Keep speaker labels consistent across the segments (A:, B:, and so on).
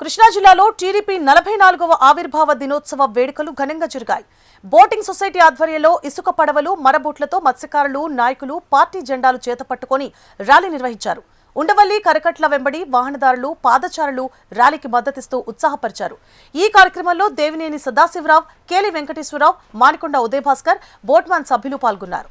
A: కృష్ణా జిల్లాలో టీడీపీ 44వ ఆవిర్భావ దినోత్సవ వేడుకలు ఘనంగా జరిగాయి. బోటింగ్ సొసైటీ ఆధ్వర్యంలో ఇసుక పడవలు, మరబోట్లతో మత్స్యకారులు, నాయకులు పార్టీ జెండాలు చేతపట్టుకుని ర్యాలీ నిర్వహించారు. ఉండవల్లి, కరకట్ల వెంబడి వాహనదారులు, పాదచారులు ర్యాలీకి మద్దతిస్తూ ఉత్సాహపరిచారు. ఈ కార్యక్రమంలో దేవినేని సదాశివరావు, కేలి వెంకటేశ్వరరావు, మానికొండ ఉదయభాస్కర్, బోట్మాన్ సభ్యులు పాల్గొన్నారు.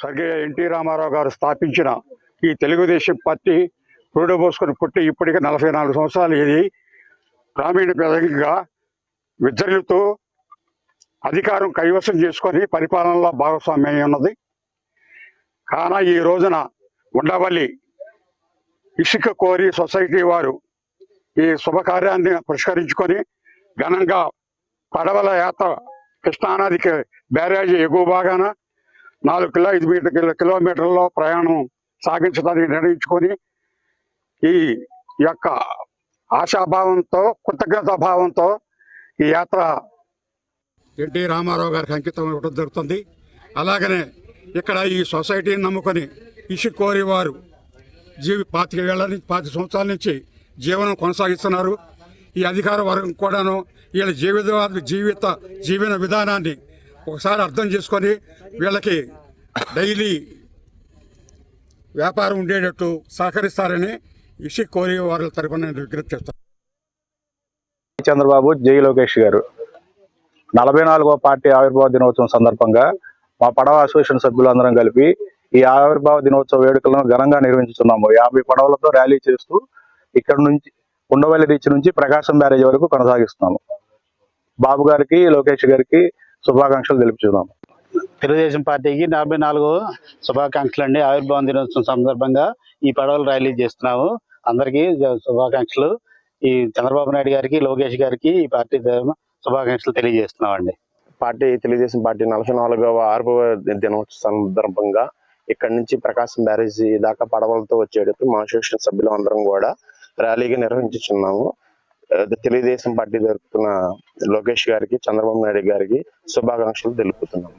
B: స్వర్గీయ ఎన్టీ రామారావు గారు స్థాపించిన ఈ తెలుగుదేశం పార్టీ పురుడు పుట్టి ఇప్పటికీ 44 సంవత్సరాలు. ఇది గ్రామీణ ప్రజలుగా విద్యలతో అధికారం కైవసం చేసుకొని పరిపాలనలో భాగస్వామ్యం ఉన్నది. కానా ఈ రోజున ఉండవల్లి ఇసుక కోరి సొసైటీ వారు ఈ శుభకార్యాన్ని పురస్కరించుకొని ఘనంగా పడవల యాత్ర కృష్ణానదికి బ్యారేజీ ఎగువ భాగాన 4 కిలోమీటర్లలో ప్రయాణం సాగించడానికి నిర్ణయించుకొని ఈ యొక్క ఆశాభావంతో, కృతజ్ఞతా భావంతో ఈ యాత్ర ఎన్టీ రామారావు గారికి అంకితం ఇవ్వడం జరుగుతుంది. అలాగనే ఇక్కడ ఈ సొసైటీని నమ్ముకొని ఇసుక కోరి వారు 25 సంవత్సరాల నుంచి జీవనం కొనసాగిస్తున్నారు. ఈ అధికార వర్గం కూడాను వీళ్ళ జీవన విధానాన్ని ఒకసారి అర్థం చేసుకొని వీళ్ళకి డైలీ వ్యాపారం ఉండేటట్టు సహకరిస్తారని ఇసుక కోరి వారి తరఫున విజ్ఞప్తి చేస్తారు.
C: చంద్రబాబు, జై లోకేష్ గారు 44వ పార్టీ ఆవిర్భావ దినోత్సవం సందర్భంగా మా పడవ అసోసియేషన్ సభ్యులందరం కలిపి ఈ ఆవిర్భావ దినోత్సవ వేడుకలను ఘనంగా నిర్వహించుతున్నాము. 50 పడవలతో ర్యాలీ చేస్తూ ఇక్కడ నుంచి ఉండవల్లి రీచ్ నుంచి ప్రకాశం బ్యారేజ్ వరకు కొనసాగిస్తున్నాము. బాబు గారికి, లోకేష్ గారికి శుభాకాంక్షలు తెలుపుతున్నాము.
D: తెలుగుదేశం పార్టీకి 44 శుభాకాంక్షలు అండి. ఆవిర్భావ దినోత్సవం సందర్భంగా ఈ పడవలు ర్యాలీ చేస్తున్నాము. అందరికీ శుభాకాంక్షలు. ఈ చంద్రబాబు నాయుడు గారికి, లోకేష్ గారికి ఈ పార్టీ శుభాకాంక్షలు తెలియజేస్తున్నామండి.
E: తెలుగుదేశం పార్టీ 44వ ఆవిర్భావ దినోత్సవం సందర్భంగా ఇక్కడ నుంచి ప్రకాశం బ్యారేజీ దాకా పడవలతో వచ్చేటప్పుడు మా అసోసియేషన్ సభ్యులు అందరం కూడా ర్యాలీగా నిర్వహించుచున్నాము. తెలుగుదేశం పార్టీ జరుపుతున్న లోకేష్ గారికి, చంద్రబాబు నాయుడు గారికి శుభాకాంక్షలు తెలుపుతున్నాము.